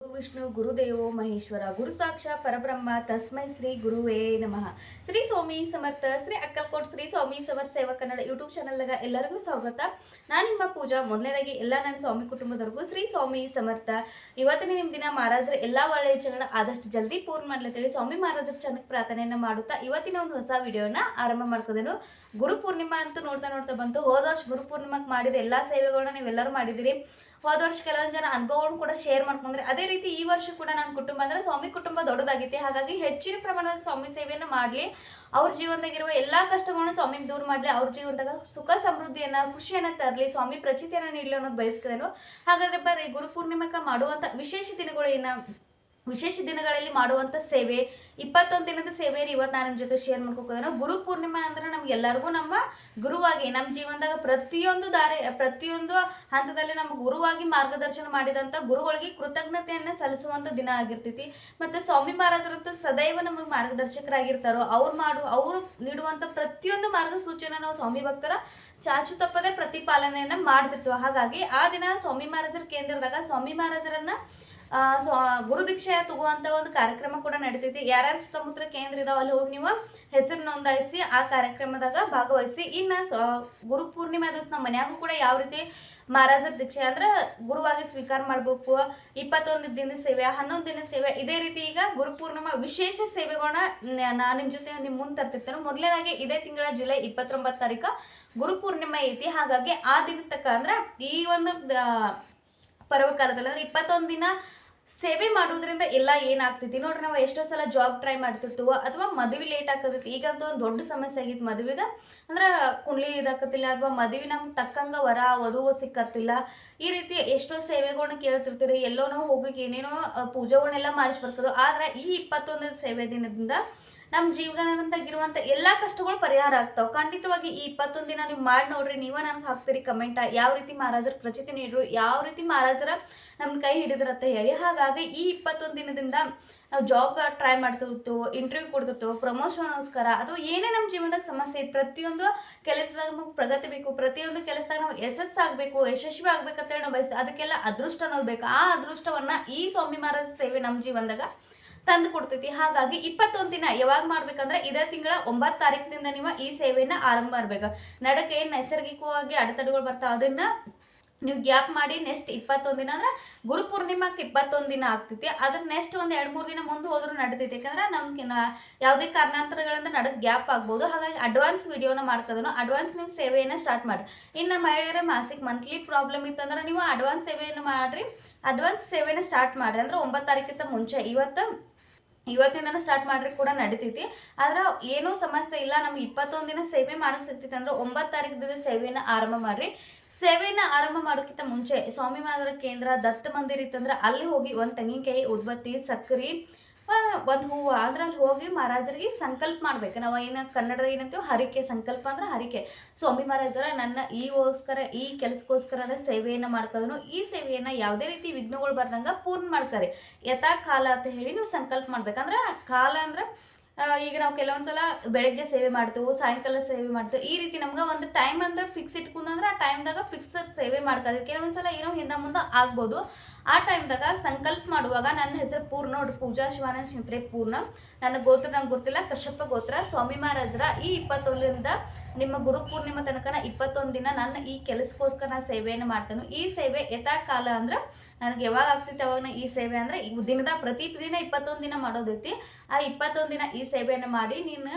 ಗುರು ವಿಷ್ಣು ಗುರುದೇವೋ ಮಹೇಶ್ವರ ಗುರು ಸಾಕ್ಷಾತ್ ಪರಬ್ರಹ್ಮ ತಸ್ಮೈ ಶ್ರೀ ಗುರುವೇ ನಮಃ. ಶ್ರೀ ಸ್ವಾಮಿ ಸಮರ್ಥ ಶ್ರೀ ಅಕ್ಕಲ್ಕೋಟ್ ಶ್ರೀ ಸ್ವಾಮಿ ಸಮರ್ಥ ಸೇವಾ ಕನ್ನಡ ಯೂಟ್ಯೂಬ್ ಚಾನಲ್ದಾಗ ಎಲ್ಲರಿಗೂ ಸ್ವಾಗತ. ನಾನು ನಿಮ್ಮ ಪೂಜಾ. ಮೊದಲನೇದಾಗಿ ಎಲ್ಲ ನನ್ನ ಸ್ವಾಮಿ ಕುಟುಂಬದವರೆಗೂ ಶ್ರೀ ಸ್ವಾಮಿ ಸಮರ್ಥ. ಇವತ್ತಿನ ನಿಮ್ಮ ದಿನ ಮಹಾರಾಜರ ಎಲ್ಲ ಒಳ್ಳೆಯ ಚಾನಲ್ ಆದಷ್ಟು ಜಲ್ದಿ ಪೂರ್ಣ ಮಾಡ್ಲತ್ತೇಳಿ ಸ್ವಾಮಿ ಮಹಾರಾಜರ ಚಾನಲ್ ಪ್ರಾರ್ಥನೆಯನ್ನ ಮಾಡುತ್ತಾ ಇವತ್ತಿನ ಒಂದು ಹೊಸ ವಿಡಿಯೋನ ಆರಂಭ ಮಾಡ್ಕೋದೇನು. ಗುರು ಪೂರ್ಣಿಮಾ ಅಂತೂ ನೋಡ್ತಾ ನೋಡ್ತಾ ಬಂತು. ಹೋದ ವರ್ಷ ಗುರು ಪೂರ್ಣಿಮಾಕ್ಕೆ ಮಾಡಿದ ಎಲ್ಲ ಸೇವೆಗಳನ್ನ ನೀವೆಲ್ಲರೂ ಮಾಡಿದಿರಿ. ಹೋದ ವರ್ಷ ಕೆಲವೊಂದು ಜನ ಅನುಭವವನ್ನು ಕೂಡ ಶೇರ್ ಮಾಡ್ಕೊಂಡ್ರೆ, ಅದೇ ರೀತಿ ಈ ವರ್ಷ ಕೂಡ ನನ್ನ ಕುಟುಂಬ ಅಂದ್ರೆ ಸ್ವಾಮಿ ಕುಟುಂಬ ದೊಡ್ಡದಾಗಿತ್ತೆ. ಹಾಗಾಗಿ ಹೆಚ್ಚಿನ ಪ್ರಮಾಣದ ಸ್ವಾಮಿ ಸೇವೆಯನ್ನು ಮಾಡಲಿ, ಅವ್ರ ಜೀವನದಾಗಿರುವ ಎಲ್ಲಾ ಕಷ್ಟಗಳನ್ನ ಸ್ವಾಮಿ ದೂರ ಮಾಡಲಿ, ಅವ್ರ ಜೀವನದಾಗ ಸುಖ ಸಮೃದ್ಧಿಯನ್ನ ಖುಷಿಯನ್ನ ತರಲಿ, ಸ್ವಾಮಿ ಪ್ರಚಿತಿಯನ್ನ ನೀಡಲಿ ಅನ್ನೋದು ಬಯಸ್ಕದೇನು. ಹಾಗಾದ್ರೆ ಬರ್ರಿ, ಗುರು ಪೂರ್ಣಿಮೆಗೆ ಮಾಡುವಂತ ವಿಶೇಷ ದಿನಗಳಲ್ಲಿ ಮಾಡುವಂತ ಸೇವೆ 21 ದಿನದ ಸೇವೆಯನ್ನು ಇವತ್ತು ನಾನು ನಿಮ್ಮ ಜೊತೆ ಶೇರ್ ಮಾಡ್ಕೋಕೋದೇನು. ಗುರು ಪೂರ್ಣಿಮಾ ಅಂದ್ರೆ ನಮ್ಗೆಲ್ಲರಿಗೂ ನಮ್ಮ ಗುರುವಾಗಿ ನಮ್ಮ ಜೀವನದಾಗ ಪ್ರತಿಯೊಂದು ಹಂತದಲ್ಲಿ ನಮ್ಮ ಗುರುವಾಗಿ ಮಾರ್ಗದರ್ಶನ ಮಾಡಿದಂತ ಗುರುಗಳಿಗೆ ಕೃತಜ್ಞತೆಯನ್ನ ಸಲ್ಲಿಸುವಂತ ದಿನ ಆಗಿರ್ತೈತಿ. ಮತ್ತೆ ಸ್ವಾಮಿ ಮಹಾರಾಜರಂತೂ ಸದೈವ ನಮಗೆ ಮಾರ್ಗದರ್ಶಕರಾಗಿರ್ತಾರೋ. ಅವ್ರು ನೀಡುವಂತ ಪ್ರತಿಯೊಂದು ಮಾರ್ಗಸೂಚಿಯನ್ನ ನಾವು ಸ್ವಾಮಿ ಭಕ್ತರ ಚಾಚು ತಪ್ಪದೆ ಪ್ರತಿಪಾಲನೆಯನ್ನ ಮಾಡ್ತಿರ್ತೀವಿ. ಹಾಗಾಗಿ ಆ ದಿನ ಸ್ವಾಮಿ ಮಹಾರಾಜರ ಕೇಂದ್ರದಾಗ ಸ್ವಾಮಿ ಮಹಾರಾಜರನ್ನ ಗುರು ದೀಕ್ಷೆ ತಗುವಂತ ಒಂದು ಕಾರ್ಯಕ್ರಮ ಕೂಡ ನಡೀತೈತಿ. ಯಾರ್ಯಾರು ಸುತ್ತಮುತ್ತ ಕೇಂದ್ರ ಇದಾವ ಅಲ್ಲಿ ಹೋಗಿ ನೀವು ಹೆಸರು ನೋಂದಾಯಿಸಿ ಆ ಕಾರ್ಯಕ್ರಮದಾಗ ಭಾಗವಹಿಸಿ. ಇನ್ನ ಗುರು ಪೂರ್ಣಿಮಾ ದಿವಸ ನಮ್ಮ ಮನ್ಯಾಗೂ ಕೂಡ ಯಾವ ರೀತಿ ಮಹಾರಾಜರ ದೀಕ್ಷೆ ಅಂದ್ರೆ ಗುರುವಾಗಿ ಸ್ವೀಕಾರ ಮಾಡ್ಬೇಕು, 21 ದಿನದ ಸೇವೆ, 11 ದಿನದ ಸೇವೆ, ಇದೇ ರೀತಿ ಈಗ ಗುರು ಪೂರ್ಣಿಮಾ ವಿಶೇಷ ಸೇವೆಗಳನ್ನ ನಾನು ನಿಮ್ಮ ಜೊತೆ ನಿಮ್ಮ ಮುಂದೆ ತರ್ತಿರ್ತೇನೆ. ಮೊದಲನೇದಾಗಿ ಇದೇ ತಿಂಗಳ ಜುಲೈ 29 ತಾರೀಕು ಗುರು ಪೂರ್ಣಿಮಾ ಐತಿ. ಹಾಗಾಗಿ ಆ ದಿನ ತಕ್ಕ ಅಂದ್ರೆ ಈ ಒಂದು ಪರ್ವಕಾಲದಲ್ಲಿ ಅಂದ್ರೆ 21 ದಿನ ಸೇವೆ ಮಾಡೋದ್ರಿಂದ ಎಲ್ಲ ಏನಾಗ್ತೈತಿ ನೋಡ್ರಿ. ನಾವು ಎಷ್ಟೋ ಸಲ ಜಾಬ್ ಟ್ರೈ ಮಾಡ್ತಿರ್ತೀವೋ ಅಥವಾ ಮದುವೆ ಲೇಟ್ ಆಗ್ತೈತಿ. ಈಗಂತೂ ಒಂದು ದೊಡ್ಡ ಸಮಸ್ಯೆ ಆಗಿತ್ತು ಮದುವೆದ, ಅಂದ್ರೆ ಕುಂಡ್ಲಿ ಇದಾಕತ್ತಿಲ್ಲ ಅಥವಾ ಮದುವೆ ನಮ್ಗೆ ತಕ್ಕಂಗ ವರ ವಧು ಸಿಕ್ಕತ್ತಿಲ್ಲ. ಈ ರೀತಿ ಎಷ್ಟೋ ಸೇವೆಗಳನ್ನ ಕೇಳ್ತಿರ್ತೀರಿ. ಎಲ್ಲೋ ನಾವು ಹೋಗಿ ಏನೇನೋ ಪೂಜೆಗಳನ್ನೆಲ್ಲ ಮಾಡಿಸ್ಬರ್ತದೋ. ಆದ್ರೆ ಈ 21 ಸೇವೆ ದಿನದಿಂದ ನಮ್ಮ ಜೀವನದಾಗಿರುವಂತ ಎಲ್ಲಾ ಕಷ್ಟಗಳು ಪರಿಹಾರ ಆಗ್ತಾವ. ಖಂಡಿತವಾಗಿ ಈ 21 ದಿನ ನೀವು ಮಾಡಿ ನೋಡ್ರಿ. ನೀವ ನನ್ಗೆ ಹಾಕ್ತೀರಿ ಕಮೆಂಟ್, ಯಾವ ರೀತಿ ಮಹಾರಾಜರ ಪ್ರಚಿತಿ ನೀಡ್ರು, ಯಾವ ರೀತಿ ಮಹಾರಾಜರ ನಮ್ ಕೈ ಹಿಡಿದ್ರಂತ ಹೇಳಿ. ಹಾಗಾಗಿ ಈ 21 ದಿನದಿಂದ ನಾವು ಜಾಬ್ ಟ್ರೈ ಮಾಡ್ತಿರ್ತೀವೋ, ಇಂಟರ್ವ್ಯೂ ಕೊಡ್ತಿರ್ತೀವೋ, ಪ್ರಮೋಷನ್ಗೋಸ್ಕರ ಅಥವಾ ಏನೇ ನಮ್ಮ ಜೀವನದಾಗ ಸಮಸ್ಯೆ ಇತ್ತು, ಪ್ರತಿಯೊಂದು ಕೆಲಸದಾಗ ನಮಗೆ ಪ್ರಗತಿ ಬೇಕು, ಪ್ರತಿಯೊಂದು ಕೆಲಸದಾಗ ನಾವು ಯಶಸ್ವಿ ಆಗ್ಬೇಕಂತೇಳಿ ನಾವು ಬಯಸ್ತೀವಿ. ಅದಕ್ಕೆಲ್ಲ ಅದೃಷ್ಟ ಅನ್ನೋದು ಬೇಕು. ಆ ಅದೃಷ್ಟವನ್ನ ಈ ಸ್ವಾಮಿ ಮಹಾರಾಜ ಸೇವೆ ನಮ್ಮ ಜೀವನದಾಗ ತಂದು ಕೊಡ್ತೈತಿ. ಹಾಗಾಗಿ 21 ದಿನ ಯಾವಾಗ ಮಾಡ್ಬೇಕಂದ್ರೆ ಇದೇ ತಿಂಗಳ 9 ತಾರೀಕಿನಿಂದ ನೀವು ಈ ಸೇವೆಯನ್ನ ಆರಂಭ ಮಾಡ್ಬೇಕು. ನಡಕ್ಕೆ ಏನ್ ನೈಸರ್ಗಿಕವಾಗಿ ಅಡೆತಡೆಗಳು ಬರ್ತಾವ ಅದನ್ನ ನೀವು ಗ್ಯಾಪ್ ಮಾಡಿ ನೆಕ್ಸ್ಟ್ 21 ದಿನ ಅಂದ್ರೆ ಗುರು ಪೂರ್ಣಿಮಾಕ್ಕೆ 21 ದಿನ ಆಗ್ತೈತಿ. ಅದ್ರ ನೆಕ್ಸ್ಟ್ ಒಂದ್ 2-3 ದಿನ ಮುಂದೆ ಹೋದ್ರೂ ನಡೀತೈತಿ. ಯಾಕಂದ್ರೆ ನಮ್ಗೆ ಯಾವುದೇ ಕಾರಣಾಂತರಗಳಿಂದ ನಡಕ್ ಗ್ಯಾಪ್ ಆಗ್ಬೋದು. ಹಾಗಾಗಿ ಅಡ್ವಾನ್ಸ್ ವಿಡಿಯೋನ ಮಾಡ್ಕೋದನು. ಅಡ್ವಾನ್ಸ್ ನೀವು ಸೇವೆಯನ್ನ ಸ್ಟಾರ್ಟ್ ಮಾಡಿ. ಇನ್ನು ಮಹಿಳೆಯರ ಮಾಸಿಕ ಮಂತ್ಲಿ ಪ್ರಾಬ್ಲಮ್ ಇತ್ತಂದ್ರೆ ನೀವು ಅಡ್ವಾನ್ಸ್ ಸೇವೆಯನ್ನು ಮಾಡ್ರಿ. ಅಡ್ವಾನ್ಸ್ ಸೇವೆನ ಸ್ಟಾರ್ಟ್ ಮಾಡ್ರಿ ಅಂದ್ರೆ 9 ತಾರೀಕಿಂತ ಮುಂಚೆ ಇವತ್ತಿಂದನೂ ಸ್ಟಾರ್ಟ್ ಮಾಡ್ರಿ ಕೂಡ ನಡೀತೈತಿ. ಆದ್ರೆ ಏನೂ ಸಮಸ್ಯೆ ಇಲ್ಲ, ನಮ್ಗೆ 21 ದಿನ ಸೇವೆ ಮಾಡಕ್ ಸಿಗ್ತೈತಿ ಅಂದ್ರೆ 9 ತಾರೀಕಿದ ಸೇವೆಯನ್ನ ಆರಂಭ ಮಾಡ್ರಿ. ಸೇವೆಯನ್ನ ಆರಂಭ ಮಾಡೋಕ್ಕಿಂತ ಮುಂಚೆ ಸ್ವಾಮಿ ಮಹಾರಾಜರ ಕೇಂದ್ರ ದತ್ತ ಮಂದಿರ ಇತ್ತಂದ್ರೆ ಅಲ್ಲಿ ಹೋಗಿ ಒಂದು ತೆಂಗಿನಕಾಯಿ, ಉದ್ಬತ್ತಿ, ಸಕ್ಕರೆ, ಒಂದು ಹೂವು ಅಂದ್ರೆ ಅಲ್ಲಿ ಹೋಗಿ ಮಹಾರಾಜರಿಗೆ ಸಂಕಲ್ಪ ಮಾಡ್ಬೇಕು. ನಾವು ಕನ್ನಡದ ಏನಂತೀವಿ ಹರಿಕೆ. ಸಂಕಲ್ಪ ಅಂದ್ರೆ ಹರಿಕೆ. ಸ್ವಾಮಿ ಮಹಾರಾಜರ ನನ್ನ ಈ ಕೆಲಸಕ್ಕೋಸ್ಕರ ಸೇವೆಯನ್ನ ಮಾಡ್ಕೋದನು. ಈ ಸೇವೆಯನ್ನ ಯಾವುದೇ ರೀತಿ ವಿಘ್ನಗಳು ಬರ್ದಂಗ ಪೂರ್ಣ ಮಾಡ್ತಾರೆ ಯಥಾ ಕಾಲ ಅಂತ ಹೇಳಿ ನೀವು ಸಂಕಲ್ಪ ಮಾಡ್ಬೇಕಂದ್ರೆ ಕಾಲ ಅಂದ್ರೆ ಈಗ ನಾವು ಕೆಲವೊಂದ್ಸಲ ಬೆಳಗ್ಗೆ ಸೇವೆ ಮಾಡ್ತೇವೆ, ಸಾಯಂಕಾಲ ಸೇವೆ ಮಾಡ್ತೇವೆ. ಈ ರೀತಿ ನಮ್ಗೆ ಒಂದು ಟೈಮ್ ಅಂದ್ರೆ ಫಿಕ್ಸ್ ಇಟ್ಕೊಂಡ್ರೆ ಆ ಟೈಮ್ದಾಗ ಫಿಕ್ಸರ್ ಸೇವೆ ಮಾಡ್ಕೋದು. ಕೆಲವೊಂದ್ಸಲ ಏನೋ ಹಿಂದೆ ಮುಂದೆ ಆಗ್ಬೋದು. ಆ ಟೈಮ್ದಾಗ ಸಂಕಲ್ಪ ಮಾಡುವಾಗ ನನ್ನ ಹೆಸರು ಪೂರ್ಣ ನೋಡ್ರಿ, ಪೂಜಾ ಶಿವಾನಂದ ಶಿಂತ್ರೆ ಪೂರ್ಣ. ನನ್ನ ಗೋತ್ರ ನಂಗೆ ಗೊತ್ತಿಲ್ಲ, ಕಶ್ಯಪ ಗೋತ್ರ. ಸ್ವಾಮಿ ಮಹಾರಾಜರ ಈ 21 ದಿನದ ನಿಮ್ಮ ಗುರು ಪೂರ್ಣಿಮಾ ತನಕ 21 ದಿನ ನನ್ನ ಈ ಕೆಲಸಕ್ಕೋಸ್ಕರ ನಾನು ಸೇವೆಯನ್ನು ಮಾಡ್ತೇನೆ. ಈ ಸೇವೆ ಯಥಾ ಕಾಲ ಅಂದ್ರೆ ನನಗೆ ಯಾವಾಗ ಆಗ್ತೈತಿ ಅವಾಗ ಈ ಸೇವೆ ಅಂದ್ರೆ ದಿನದ ಪ್ರತಿದಿನ 21 ದಿನ ಮಾಡೋದೈತಿ. ಆ 21 ದಿನ ಈ ಸೇವೆಯನ್ನು ಮಾಡಿ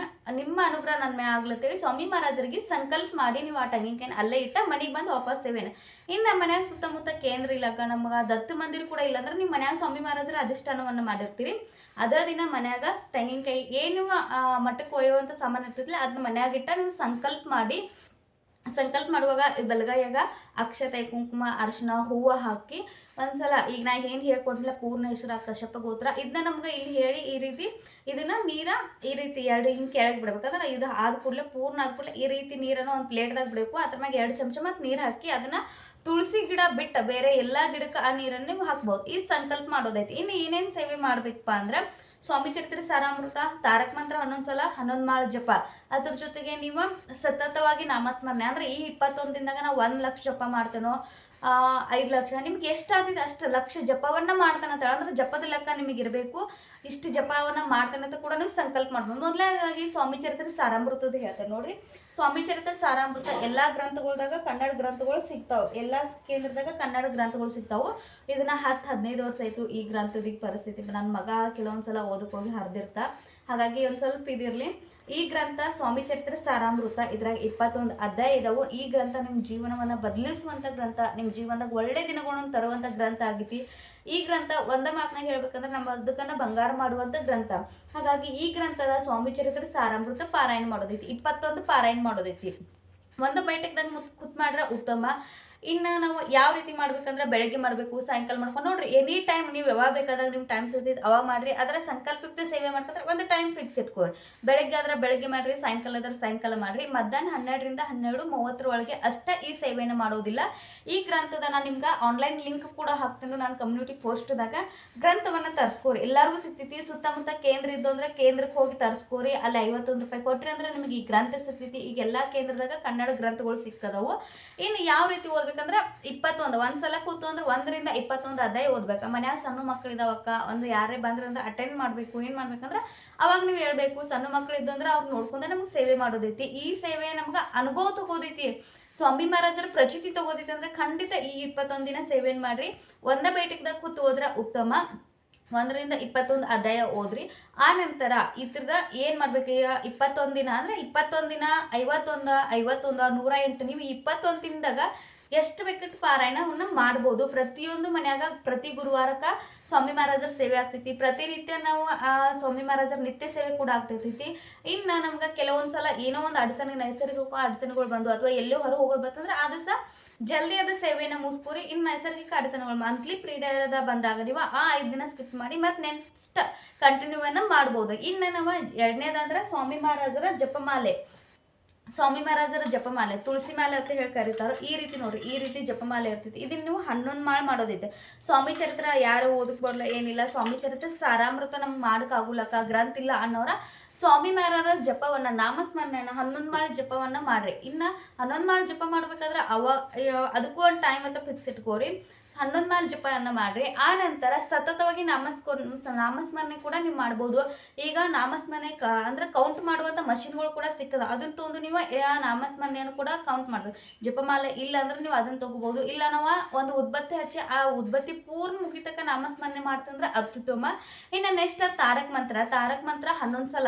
ನಿಮ್ಮ ಅನುಗ್ರಹ ನನ್ನ ಮ್ಯಾಗ ಆಗ್ಲತ್ತೇಳಿ ಸ್ವಾಮಿ ಮಹಾರಾಜರಿಗೆ ಸಂಕಲ್ಪ ಮಾಡಿ ನೀವು ಆ ತೆಂಗಿನಕಾಯಿನ ಅಲ್ಲೇ ಇಟ್ಟ ಮನೆಗೆ ಬಂದು ವಾಪಸ್ ಸೇವೆನ. ಇನ್ನು ನಮ್ಮ ಮನ್ಯಾಗ ಸುತ್ತಮುತ್ತ ಕೇಂದ್ರ ಇಲ್ಲಕ್ಕ ನಮ್ಗೆ ದತ್ತ ಮಂದಿರ ಕೂಡ ಇಲ್ಲ ಅಂದ್ರೆ ನಿಮ್ಮ ಮನ್ಯಾಗ ಸ್ವಾಮಿ ಮಹಾರಾಜರ ಅಧಿಷ್ಠಾನವನ್ನು ಮಾಡಿರ್ತೀರಿ. ಅದೇ ದಿನ ಮನ್ಯಾಗ ತೆಂಗಿನಕಾಯಿ ಏನು ಮಠಕ್ಕೆ ಒಯ್ಯುವಂಥ ಸಾಮಾನು ಇರ್ತೈತಿಲ್ಲ ಅದನ್ನ ಮನ್ಯಾಗಿಟ್ಟ ನೀವು ಸಂಕಲ್ಪ ಮಾಡುವಾಗ ಬಲಗೈಯಾಗ ಅಕ್ಷತೆ, ಕುಂಕುಮ, ಅರಿಶಿನ, ಹೂವು ಹಾಕಿ ಒಂದ್ಸಲ ಈಗ ನಾ ಏನು ಹೇಳ್ಕೊಟ್ಟಿಲ್ಲ ಪೂರ್ಣೇಶ್ವರ, ಕಶ್ಯಪ ಗೋತ್ರ ಇದನ್ನ ನಮ್ಗೆ ಇಲ್ಲಿ ಹೇಳಿ ಈ ರೀತಿ ಇದನ್ನ ನೀರ ಈ ರೀತಿ 2 ಹಿಂಗೆ ಕೆಳಗೆ ಬಿಡ್ಬೇಕಂದ್ರೆ ಇದು ಆದ ಕೂಡಲೇ ಪೂರ್ಣ ಆದ ಕೂಡಲೇ ಈ ರೀತಿ ನೀರನ್ನು ಒಂದು ಪ್ಲೇಟ್ದಾಗ ಬಿಡಬೇಕು. ಅದ್ರ ಮ್ಯಾಗ 2 ಚಮಚ ಮತ್ತು ನೀರು ಹಾಕಿ ಅದನ್ನ ತುಳಸಿ ಗಿಡ ಬಿಟ್ಟ ಬೇರೆ ಎಲ್ಲಾ ಗಿಡಕ್ಕೆ ಆ ನೀರನ್ನು ನೀವು ಹಾಕ್ಬೋದು. ಈ ಸಂಕಲ್ಪ ಮಾಡೋದೈತಿ. ಇನ್ನು ಏನೇನು ಸೇವೆ ಮಾಡ್ಬೇಕಪ್ಪ ಅಂದ್ರೆ ಸ್ವಾಮಿ ಚರಿತ್ರೆ ಸಾರಾಮೃತ, ತಾರಕ ಮಂತ್ರ 11 ಸಲ 11 ಮಾಳ ಜಪ, ಅದ್ರ ಜೊತೆಗೆ ನೀವು ಸತತವಾಗಿ ನಾಮಸ್ಮರಣೆ ಅಂದ್ರೆ ಈ 21 ದಿನದಾಗ ನಾವು 1 ಲಕ್ಷ ಜಪ ಮಾಡ್ತೇನೋ 5 ಲಕ್ಷ ನಿಮ್ಗೆ ಎಷ್ಟು ಆಗ್ತೈತೆ ಅಷ್ಟು ಲಕ್ಷ ಜಪವನ್ನು ಮಾಡ್ತಾನಂತ ಅಂದ್ರೆ ಜಪದ ಲೆಕ್ಕ ನಿಮಗೆ ಇರಬೇಕು. ಇಷ್ಟು ಜಪವನ್ನು ಮಾಡ್ತಾನಂತ ಕೂಡ ನೀವು ಸಂಕಲ್ಪ ಮಾಡ್ಬೋದು. ಮೊದಲನೇದಾಗಿ ಸ್ವಾಮಿ ಚರಿತ್ರೆ ಸಾರಾಮೃತದ ಹೇಳ್ತಾರೆ ನೋಡ್ರಿ. ಸ್ವಾಮಿ ಚರಿತ್ರೆ ಸಾರಾಮೃತ ಎಲ್ಲ ಗ್ರಂಥಗಳ್ದಾಗ ಕನ್ನಡ ಗ್ರಂಥಗಳು ಸಿಗ್ತಾವೆ, ಎಲ್ಲ ಕೇಂದ್ರದಾಗ ಕನ್ನಡ ಗ್ರಂಥಗಳು ಸಿಗ್ತಾವೆ. ಇದನ್ನ 10-15 ವರ್ಷ ಆಯಿತು ಈ ಗ್ರಂಥದ ಪರಿಸ್ಥಿತಿ. ನನ್ನ ಮಗ ಕೆಲವೊಂದ್ಸಲ ಓದಕ್ಕೆ ಹೋಗಿ ಹರಿದಿರ್ತಾ, ಹಾಗಾಗಿ ಒಂದು ಸ್ವಲ್ಪ ಇದಿರಲಿ. ಈ ಗ್ರಂಥ ಸ್ವಾಮಿ ಚರಿತ್ರೆ ಸಾರಾಮೃತ, ಇದ್ರಾಗ 21 ಅಧ್ಯಾಯ ಇದಾವೆ. ಈ ಗ್ರಂಥ ನಿಮ್ಮ ಜೀವನವನ್ನು ಬದಲಿಸುವಂಥ ಗ್ರಂಥ, ನಿಮ್ಮ ಜೀವನದಾಗ ಒಳ್ಳೆ ದಿನಗಳನ್ನು ತರುವಂಥ ಗ್ರಂಥ ಆಗೈತಿ. ಈ ಗ್ರಂಥ ಒಂದ ಮಾತನಾಗ ಹೇಳ್ಬೇಕಂದ್ರೆ ನಮ್ಮ ಬದುಕನ್ನು ಬಂಗಾರ ಮಾಡುವಂಥ ಗ್ರಂಥ. ಹಾಗಾಗಿ ಈ ಗ್ರಂಥದ ಸ್ವಾಮಿ ಚರಿತ್ರೆ ಸಾರಾಮೃತ ಪಾರಾಯಣ ಮಾಡೋದೈತಿ, 21 ಪಾರಾಯಣ ಮಾಡೋದೈತಿ. ಒಂದು ಬೈಟಕ್ದಾಗ ಕೂತ್ ಮಾಡ್ರೆ ಉತ್ತಮ. ಇನ್ನು ನಾವು ಯಾವ ರೀತಿ ಮಾಡ್ಬೇಕಂದ್ರೆ ಬೆಳಗ್ಗೆ ಮಾಡಬೇಕು, ಸಾಯಂಕಾಲ ಮಾಡ್ಕೊಂಡು ನೋಡ್ರಿ. ಎನಿ ಟೈಮ್ ನೀವು ಯಾವಾಗ ಬೇಕಾದಾಗ ನಿಮ್ಮ ಟೈಮ್ ಸಿಗ್ತೈತೆ ಅವಾಗ ಮಾಡ್ರಿ. ಅದರ ಸಂಕಲ್ಪಯುಕ್ತ ಸೇವೆ ಮಾಡ್ಕೊಂಡ್ರೆ ಒಂದು ಟೈಮ್ ಫಿಕ್ಸ್ ಇಟ್ಕೋರಿ. ಬೆಳಗ್ಗೆ ಆದ್ರೆ ಬೆಳಗ್ಗೆ ಮಾಡ್ರಿ, ಸಾಯಂಕಾಲ ಆದ್ರೆ ಸಾಯಂಕಾಲ ಮಾಡ್ರಿ. ಮಧ್ಯಾಹ್ನ 12ರಿಂದ 12:30 ಒಳಗೆ ಅಷ್ಟೇ ಈ ಸೇವೆಯನ್ನು ಮಾಡೋದಿಲ್ಲ. ಈ ಗ್ರಂಥದ ನಾನು ನಿಮ್ಗೆ ಆನ್ಲೈನ್ ಲಿಂಕ್ ಕೂಡ ಹಾಕ್ತೀನಿ ನಾನು ಕಮ್ಯುನಿಟಿ ಪೋಸ್ಟ್ದಾಗ. ಗ್ರಂಥವನ್ನು ತರಿಸ್ಕೋರಿ, ಎಲ್ಲರಿಗೂ ಸಿಗ್ತೈತಿ. ಸುತ್ತಮುತ್ತ ಕೇಂದ್ರ ಇದ್ದು ಅಂದ್ರೆ ಕೇಂದ್ರಕ್ಕೆ ಹೋಗಿ ತರಿಸ್ಕೋರಿ. ಅಲ್ಲಿ 51 ರೂಪಾಯಿ ಕೊಟ್ರಿ ಅಂದ್ರೆ ನಿಮಗೆ ಈ ಗ್ರಂಥ ಸಿಗ್ತೈತಿ. ಈಗ ಎಲ್ಲ ಕೇಂದ್ರದಾಗ ಕನ್ನಡ ಗ್ರಂಥಗಳು ಸಿಕ್ಕದವು. ಇನ್ನು ಯಾವ ರೀತಿ ಓದ್ಬೇಕಂದ್ರೆ 21 ಒಂದ್ಸಲ ಕೂತು ಅಂದ್ರೆ 1ರಿಂದ 21 ಅಧ್ಯಾಯ ಓದ್ಬೇಕು. ಮನ್ಯಾಗ ಸಣ್ಣ ಮಕ್ಳು ಇದಾವಕ್ಕ, ಒಂದು ಯಾರೇ ಬಂದ್ರಂದ್ರೆ ಅಟೆಂಡ್ ಮಾಡಬೇಕು. ಏನು ಮಾಡ್ಬೇಕಂದ್ರೆ ಅವಾಗ ನೀವು ಹೇಳ್ಬೇಕು. ಸಣ್ಣ ಮಕ್ಳು ಇದ್ದು ಅಂದ್ರೆ ಅವ್ರು ನೋಡ್ಕೊಂಡೆ ನಮ್ಗೆ ಸೇವೆ ಮಾಡೋದೈತಿ. ಈ ಸೇವೆ ನಮ್ಗೆ ಅನುಭವ ತಗೋದೈತಿ, ಸ್ವಾಮಿ ಮಹಾರಾಜರ ಪ್ರಚಿತಿ ತಗೋದೈತಿ. ಅಂದ್ರೆ ಖಂಡಿತ ಈ 21 ದಿನ ಸೇವೆಯನ್ನು ಮಾಡ್ರಿ. ಒಂದೇ ಬೇಟಿಕ್ದಾಗ ಕೂತು ಹೋದ್ರೆ ಉತ್ತಮ. 1ರಿಂದ 21 ಅಧ್ಯಾಯ ಓದ್ರಿ. ಆ ನಂತರ ಇದ್ರದ ಏನು ಮಾಡ್ಬೇಕು, 21 ದಿನ ಅಂದರೆ 21 ದಿನ 51 108 ನೀವು 21 ದಿನದಾಗ ಎಷ್ಟು ಬೇಕಿಟ್ಟು ಪಾರಾಯಣವನ್ನು ಮಾಡ್ಬೋದು. ಪ್ರತಿಯೊಂದು ಮನ್ಯಾಗ ಪ್ರತಿ ಗುರುವಾರಕ್ಕೆ ಸ್ವಾಮಿ ಮಹಾರಾಜರ ಸೇವೆ ಆಗ್ತೈತಿ. ಪ್ರತಿನಿತ್ಯ ನಾವು ಸ್ವಾಮಿ ಮಹಾರಾಜರ ನಿತ್ಯ ಸೇವೆ ಕೂಡ ಆಗ್ತೈತಿ. ಇನ್ನು ನಮ್ಗೆ ಕೆಲವೊಂದು ಸಲ ಏನೋ ಒಂದು ಅಡಚಣೆ, ನೈಸರ್ಗಿಕ ಅಡಚಣೆಗಳು ಬಂದು ಅಥವಾ ಎಲ್ಲೋ ಹೊರ ಹೋಗೋದು ಬರ್ತಂದ್ರೆ ಆ ದಿವಸ ಜಲ್ದಿ ಅದ ಸೇವೆಯನ್ನು ಮುಗಿಸ್ಕೋರಿ. ಇನ್ನು ನೈಸರ್ಗಿಕ ಅಡಚಣೆಗಳು ಮಂತ್ಲಿ ಪೀರಿಯಡ್ ಬಂದಾಗ ನೀವು ಆ 5 ದಿನ ಸ್ಕಿಪ್ ಮಾಡಿ ಮತ್ತೆ ನೆಕ್ಸ್ಟ್ ಕಂಟಿನ್ಯೂವನ್ನು ಮಾಡ್ಬೋದು. ಇನ್ನು ನಾವು ಎರಡನೇದಂದ್ರೆ ಸ್ವಾಮಿ ಮಹಾರಾಜರ ಜಪಮಾಲೆ. ಸ್ವಾಮಿ ಮಹಾರಾಜರ ಜಪಮಾಲೆ ತುಳಸಿ ಮಾಲೆ ಅಂತ ಹೇಳಿ ಕರೀತಾರೆ. ಈ ರೀತಿ ನೋಡ್ರಿ, ಈ ರೀತಿ ಜಪಮಾಲೆ ಇರ್ತೈತಿ. ಇದನ್ನ ನೀವು 11 ಮಾಲೆ ಮಾಡೋದೈತೆ. ಸ್ವಾಮಿ ಚರಿತ್ರೆ ಯಾರು ಓದಕ್ಕೆ ಬರಲ್ಲ ಏನಿಲ್ಲ, ಸ್ವಾಮಿ ಚರಿತ್ರೆ ಸಾರಾಮೃತ ನಮ್ಗೆ ಮಾಡೋಕ್ಕಾಗುಲಕ್ಕ ಗ್ರಂಥ ಇಲ್ಲ ಅನ್ನೋರ ಸ್ವಾಮಿ ಮಹಾರಾಜರ ಜಪವನ್ನು ನಾಮಸ್ಮರಣೆಯನ್ನು 11 ಮಾಲೆ ಜಪವನ್ನು ಮಾಡ್ರಿ. ಇನ್ನು 11 ಮಾಲೆ ಜಪ ಮಾಡ್ಬೇಕಾದ್ರೆ ಅದಕ್ಕೂ ಒಂದು ಟೈಮ್ ಅಂತ ಫಿಕ್ಸ್ ಇಟ್ಕೋರಿ. 11 ಮಾಲೆ ಜಪವನ್ನು ಮಾಡ್ರಿ. ಆ ನಂತರ ಸತತವಾಗಿ ನಾಮಸ್ಮರಣೆ ಕೂಡ ನೀವು ಮಾಡ್ಬೋದು. ಈಗ ನಾಮಸ್ಮರಣೆ ಅಂದ್ರೆ ಕೌಂಟ್ ಮಾಡುವಂಥ ಮಷಿನ್ಗಳು ಕೂಡ ಸಿಕ್ಕದ, ಅದನ್ನ ತೊಗೊಂಡು ನೀವು ಆ ನಾಮಸ್ಮರಣೆಯನ್ನು ಕೂಡ ಕೌಂಟ್ ಮಾಡ್ಬೇಕು. ಜಪಮಾಲೆ ಇಲ್ಲ ಅಂದ್ರೆ ನೀವು ಅದನ್ನು ತಗೋಬಹುದು. ಇಲ್ಲ ನಾವು ಒಂದು ಉದ್ಬತ್ತಿ ಹಚ್ಚಿ ಆ ಉದ್ಬತ್ತಿ ಪೂರ್ಣ ಮುಗಿತಕ್ಕ ನಾಮಸ್ಮರಣೆ ಮಾಡ್ತಂದ್ರೆ ಅತ್ಯುತ್ತಮ. ಇನ್ನು ನೆಕ್ಸ್ಟ್ ತಾರಕ ಮಂತ್ರ 11 ಸಲ.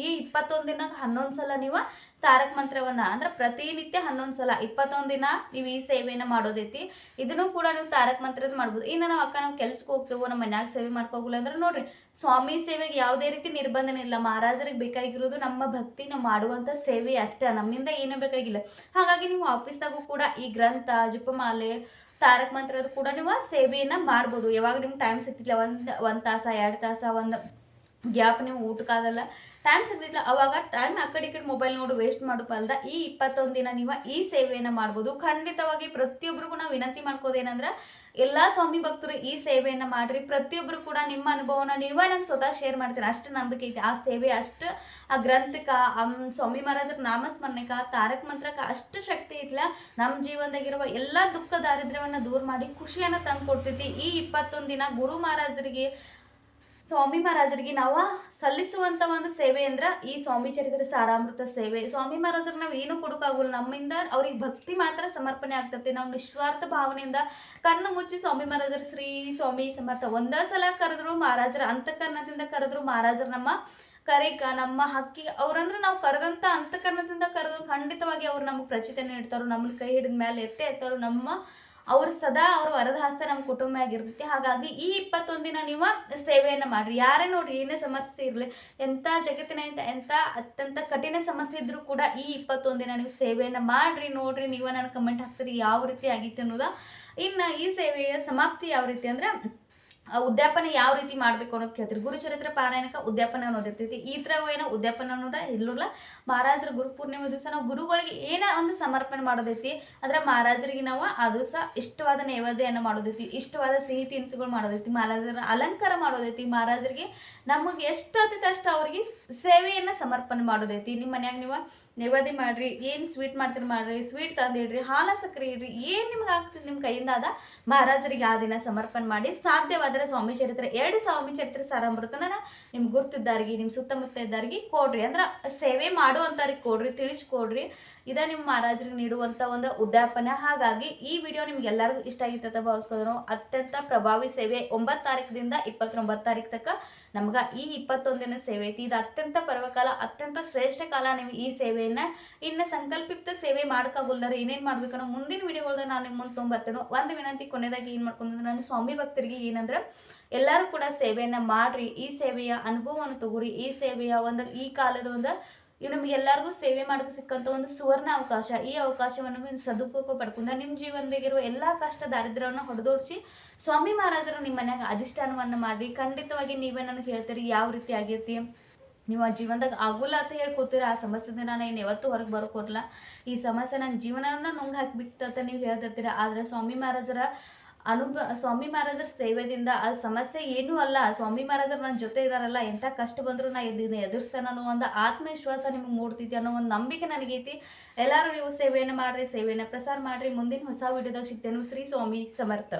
ಈ 21 ದಿನ 11 ಸಲ ನೀವು ತಾರಕ ಮಂತ್ರವನ್ನ ಅಂದ್ರೆ ಪ್ರತಿನಿತ್ಯ 11 ಸಲ 21 ದಿನ ನೀವು ಈ ಸೇವೆಯನ್ನು ಮಾಡೋದೈತಿ. ಇದನ್ನು ಕೂಡ ನೀವು ತಾರಕ ಮಂತ್ರದ ಮಾಡ್ಬೋದು. ಇನ್ನು ನಾವು ಕೆಲ್ಸಕ್ಕೆ ಹೋಗ್ತೇವೋ, ನಮ್ಮ ಮನ್ಯಾಗ ಸೇವೆ ಮಾಡ್ಕೋಗಿಲ್ಲ ಅಂದ್ರೆ ನೋಡ್ರಿ, ಸ್ವಾಮಿ ಸೇವೆಗೆ ಯಾವುದೇ ರೀತಿ ನಿರ್ಬಂಧನೆ ಇಲ್ಲ. ಮಹಾರಾಜರಿಗೆ ಬೇಕಾಗಿರೋದು ನಮ್ಮ ಭಕ್ತಿ, ನಾವು ಮಾಡುವಂಥ ಸೇವೆ ಅಷ್ಟೇ, ನಮ್ಮಿಂದ ಏನೂ ಬೇಕಾಗಿಲ್ಲ. ಹಾಗಾಗಿ ನೀವು ಆಫೀಸ್ದಾಗೂ ಕೂಡ ಈ ಗ್ರಂಥ, ಜಪಮಾಲೆ, ತಾರಕ ಮಂತ್ರದ ಕೂಡ ನೀವು ಸೇವೆಯನ್ನು ಮಾಡ್ಬೋದು. ಯಾವಾಗ ನಿಮ್ಗೆ ಟೈಮ್ ಸಿಗ್ತಿಲ್ಲ, ಒಂದು ತಾಸ 2 ತಾಸ ಒಂದು ಗ್ಯಾಪ್ ನೀವು ಊಟಕ್ಕಾಗಲ್ಲ ಟೈಮ್ ಸಿಗ್ತಿಲ್ಲ, ಅವಾಗ ಟೈಮ್ ಆ ಕಡೆ ಈ ಕಡೆ ಮೊಬೈಲ್ ನೋಡು ವೇಸ್ಟ್ ಮಾಡೋಪಲ್ದ ಈ 21 ದಿನ ನೀವು ಈ ಸೇವೆಯನ್ನು ಮಾಡ್ಬೋದು. ಖಂಡಿತವಾಗಿ ಪ್ರತಿಯೊಬ್ಬರಿಗೂ ನಾವು ವಿನಂತಿ ಮಾಡ್ಕೋದೇನಂದ್ರೆ ಎಲ್ಲ ಸ್ವಾಮಿ ಭಕ್ತರು ಈ ಸೇವೆಯನ್ನು ಮಾಡ್ರಿ. ಪ್ರತಿಯೊಬ್ಬರು ಕೂಡ ನಿಮ್ಮ ಅನುಭವನ ನೀವೇ ನಂಗೆ ಸ್ವತಃ ಶೇರ್ ಮಾಡ್ತೀರಿ. ಅಷ್ಟು ನಂಬಿಕೆ ಐತಿ ಆ ಸೇವೆ, ಅಷ್ಟು ಆ ಗ್ರಂಥಕ್ಕೆ, ಸ್ವಾಮಿ ಮಹಾರಾಜರ ನಾಮಸ್ಮರಣೆಗೆ, ತಾರಕ ಮಂತ್ರಕ್ಕೆ ಅಷ್ಟು ಶಕ್ತಿ ಐತಿಲ್ಲ. ನಮ್ಮ ಜೀವನದಾಗಿರುವ ಎಲ್ಲ ದುಃಖ ದಾರಿದ್ರ್ಯವನ್ನು ದೂರ ಮಾಡಿ ಖುಷಿಯನ್ನು ತಂದು ಕೊಡ್ತೈತಿ. ಈ 21 ದಿನ ಗುರು ಮಹಾರಾಜರಿಗೆ, ಸ್ವಾಮಿ ಮಹಾರಾಜರಿಗೆ ನಾವು ಸಲ್ಲಿಸುವಂಥ ಒಂದು ಸೇವೆ ಅಂದ್ರೆ ಈ ಸ್ವಾಮಿ ಚರಿತ್ರೆ ಸಾರಾಮೃತ ಸೇವೆ. ಸ್ವಾಮಿ ಮಹಾರಾಜರಿಗೆ ನಾವು ಏನು ಕೊಡೋಕ್ಕಾಗಲ್ಲ, ನಮ್ಮಿಂದ ಅವ್ರಿಗೆ ಭಕ್ತಿ ಮಾತ್ರ ಸಮರ್ಪಣೆ ಆಗ್ತೈತಿ. ನಾವು ನಿಸ್ವಾರ್ಥ ಭಾವನೆಯಿಂದ ಕಣ್ಣು ಮುಚ್ಚಿ ಸ್ವಾಮಿ ಮಹಾರಾಜರ ಶ್ರೀ ಸ್ವಾಮಿ ಸಮರ್ಥ ಒಂದೇ ಸಲ ಕರೆದ್ರು ಮಹಾರಾಜರ ಅಂತಃಕರಣದಿಂದ ಕರೆದ್ರು ಮಹಾರಾಜರು ನಮ್ಮ ಕರೆಕ ನಮ್ಮ ಹಕ್ಕಿ ಅವ್ರಂದ್ರೆ ನಾವು ಕರೆದಂಥ ಅಂತಃಕರಣದಿಂದ ಕರೆದು ಖಂಡಿತವಾಗಿ ಅವ್ರು ನಮಗೆ ಪ್ರಚಿತಿ ನೀಡ್ತಾರೋ, ನಮ್ಮನ್ನ ಕೈ ಹಿಡಿದ ಮೇಲೆ ಎತ್ತಾರೋ, ಅವ್ರು ಸದಾ ಅವ್ರ ವರದ ಹಸ್ತ ನಮ್ಮ ಕುಟುಂಬ ಆಗಿರ್ತೈತಿ. ಹಾಗಾಗಿ ಈ 21 ದಿನ ನೀವು ಸೇವೆಯನ್ನು ಮಾಡ್ರಿ. ಯಾರೇ ನೋಡ್ರಿ, ಏನೇ ಸಮಸ್ಯೆ ಇರಲಿ, ಎಂಥ ಜಗತ್ತಿನ ಎಂಥ ಅತ್ಯಂತ ಕಠಿಣ ಸಮಸ್ಯೆ ಇದ್ರೂ ಕೂಡ ಈ 21 ದಿನ ನೀವು ಸೇವೆಯನ್ನು ಮಾಡ್ರಿ. ನೋಡ್ರಿ, ನೀವು ನನಗೆ ಕಮೆಂಟ್ ಹಾಕ್ತೀರಿ ಯಾವ ರೀತಿ ಆಗಿತ್ತು ಅನ್ನೋದ. ಇನ್ನು ಈ ಸೇವೆಯ ಸಮಾಪ್ತಿ ಯಾವ ರೀತಿ ಅಂದ್ರೆ ಉದ್ಯಾಪನೆ ಯಾವ ರೀತಿ ಮಾಡಬೇಕು ಅನ್ನೋದು ಕೇಳ್ತೀರಿ. ಗುರುಚರಿತ್ರೆ ಪಾರಾಯಣಕ್ಕೆ ಉದ್ಯಾಪನೆ ಅನ್ನೋದಿರ್ತೈತಿ. ಈ ಥರ ಏನೋ ಉದ್ಯಾಪನೆ ಅನ್ನೋದ ಇಲ್ಲಲ್ಲ. ಮಹಾರಾಜರ ಗುರು ಪೂರ್ಣಿಮೆ ದಿವಸ ನಾವು ಗುರುಗಳಿಗೆ ಏನೋ ಒಂದು ಸಮರ್ಪಣೆ ಮಾಡೋದೈತಿ. ಅಂದ್ರೆ ಮಹಾರಾಜರಿಗೆ ನಾವು ಆ ದಿವಸ ಇಷ್ಟವಾದ ನೈವೇದ್ಯವನ್ನು ಮಾಡೋದೈತಿ, ಇಷ್ಟವಾದ ಸಿಹಿ ತಿನಿಸುಗಳು ಮಾಡೋದೈತಿ, ಮಹಾರಾಜರ ಅಲಂಕಾರ ಮಾಡೋದೈತಿ. ಮಹಾರಾಜರಿಗೆ ನಮಗೆ ಎಷ್ಟು ಆಗ್ತೈತೆ ಅಷ್ಟು ಅವ್ರಿಗೆ ಸೇವೆಯನ್ನು ಸಮರ್ಪಣೆ ಮಾಡೋದೈತಿ. ನಿಮ್ಮ ಮನ್ಯಾಗ ನೀವು ನೈವೇದ್ಯ ಮಾಡ್ರಿ, ಏನು ಸ್ವೀಟ್ ಮಾಡ್ತೀರಿ ಮಾಡ್ರಿ, ಸ್ವೀಟ್ ತಂದಿಡ್ರಿ, ಹಾಲ ಸಕ್ಕರೆ ಇಡ್ರಿ, ಏನು ನಿಮ್ಗೆ ಆಗ್ತದೆ ನಿಮ್ಮ ಕೈಯಿಂದ ಅದ ಮಹಾರಾಜರಿಗೆ ಆ ದಿನ ಸಮರ್ಪಣೆ ಮಾಡಿ, ಸಾಧ್ಯವಾದರೆ ಸ್ವಾಮಿ ಚರಿತ್ರೆ 2 ಸ್ವಾಮಿ ಚರಿತ್ರೆ ಸಾರಾಮೃತನ ನಿಮ್ಗೆ ಗುರ್ತಿದ್ದಾರಿಗೆ ನಿಮ್ಮ ಸುತ್ತಮುತ್ತ ಇದ್ದಾರಿಗೆ ಕೊಡ್ರಿ, ಅಂದ್ರೆ ಸೇವೆ ಮಾಡುವಂಥವ್ರಿಗೆ ಕೊಡ್ರಿ, ತಿಳಿಸ್ಕೊಡ್ರಿ. ಇದೇ ನಿಮ್ಮ ಮಹಾರಾಜರಿಗೆ ನೀಡುವಂಥ ಒಂದು ಉದ್ಯಾಪನ. ಹಾಗಾಗಿ ಈ ವಿಡಿಯೋ ನಿಮ್ಗೆ ಎಲ್ಲರಿಗೂ ಇಷ್ಟ ಆಗಿತ್ತು ಅಂತ ಭಾವಿಸ್ಕೋದ್ರು. ಅತ್ಯಂತ ಪ್ರಭಾವಿ ಸೇವೆ 9 ತಾರೀಕಿನಿಂದ 29 ತಾರೀಕು ತನಕ ನಮ್ಗೆ ಈ 21 ದಿನ ಸೇವೆ ಐತಿ. ಇದು ಅತ್ಯಂತ ಪರ್ವಕಾಲ, ಅತ್ಯಂತ ಶ್ರೇಷ್ಠ ಕಾಲ. ನೀವು ಈ ಸೇವೆಯನ್ನ ಇನ್ನು ಸಂಕಲ್ಪಿತ ಸೇವೆ ಮಾಡೋಕ್ಕಾಗಲ್ದಾರೆ ಏನೇನು ಮಾಡ್ಬೇಕನ್ನೋ ಮುಂದಿನ ವಿಡಿಯೋಗಳನ್ನ ನಾನು ನಿಮ್ಮ ಮುಂದೆ ತೊಗೊಂಬರ್ತೇನೆ. ಒಂದು ವಿನಂತಿ ಕೊನೆಯದಾಗಿ ಏನು ಮಾಡ್ಕೊಂಡ್ರೆ, ನಾನು ಸ್ವಾಮಿ ಭಕ್ತರಿಗೆ ಏನಂದ್ರೆ ಎಲ್ಲರೂ ಕೂಡ ಸೇವೆಯನ್ನ ಮಾಡ್ರಿ, ಈ ಸೇವೆಯ ಅನುಭವವನ್ನು ತಗೋರಿ. ಈ ಸೇವೆಯ ಒಂದು ಈ ಕಾಲದ ಒಂದು ನಮ್ಗೆ ಎಲ್ಲರಿಗೂ ಸೇವೆ ಮಾಡೋಕೆ ಸಿಕ್ಕಂಥ ಒಂದು ಸುವರ್ಣ ಅವಕಾಶ. ಈ ಅವಕಾಶವನ್ನು ಸದುಪಯೋಗ ಪಡ್ಕೊಂಡ ನಿಮ್ಮ ಜೀವನದಾಗಿರುವ ಎಲ್ಲ ಕಷ್ಟ ದಾರಿದ್ರ್ಯವನ್ನು ಹೊಡೆದೋಡಿಸಿ ಸ್ವಾಮಿ ಮಹಾರಾಜರು ನಿಮ್ಮ ಮನ್ಯಾಗ ಅಧಿಷ್ಠಾನವನ್ನು ಮಾಡಿ. ಖಂಡಿತವಾಗಿ ನೀವೇ ನನಗೆ ಹೇಳ್ತೀರಿ ಯಾವ ರೀತಿ ಆಗೈತಿ, ನೀವು ಆ ಜೀವನದಾಗ ಆಗೋಲ್ಲ ಅಂತ ಹೇಳ್ಕೊತೀರ. ಆ ಸಮಸ್ಯೆದಿಂದ ನಾನು ಏನು ಯಾವತ್ತೂ ಹೊರಗೆ ಬರೋಕೋರಲ್ಲ, ಈ ಸಮಸ್ಯೆ ನನ್ನ ಜೀವನವನ್ನು ನುಂಗ್ ಹಾಕಿಬಿಟ್ಟು ಅಂತ ನೀವು ಹೇಳ್ತಿರ್ತೀರ. ಆದರೆ ಸ್ವಾಮಿ ಮಹಾರಾಜರ ಸೇವೆದಿಂದ ಆ ಸಮಸ್ಯೆ ಏನೂ ಅಲ್ಲ. ಸ್ವಾಮಿ ಮಹಾರಾಜರು ನನ್ನ ಜೊತೆ ಇದ್ದಾರಲ್ಲ, ಎಂಥ ಕಷ್ಟ ಬಂದರೂ ನಾ ಇದನ್ನು ಎದುರಿಸ್ತೇನೆ ಅನ್ನೋ ಒಂದು ಆತ್ಮವಿಶ್ವಾಸ ನಿಮಗೆ ಮೂಡ್ತೈತಿ ಅನ್ನೋ ಒಂದು ನಂಬಿಕೆ ನನಗೈತಿ. ಎಲ್ಲರೂ ನೀವು ಸೇವೆಯನ್ನು ಮಾಡಿರಿ, ಸೇವೆಯನ್ನು ಪ್ರಸಾರ ಮಾಡಿರಿ. ಮುಂದಿನ ಹೊಸ ವಿಡಿಯೋದಾಗ ಸಿಗ್ತೇನೆ. ಶ್ರೀ ಸ್ವಾಮಿ ಸಮರ್ಥ.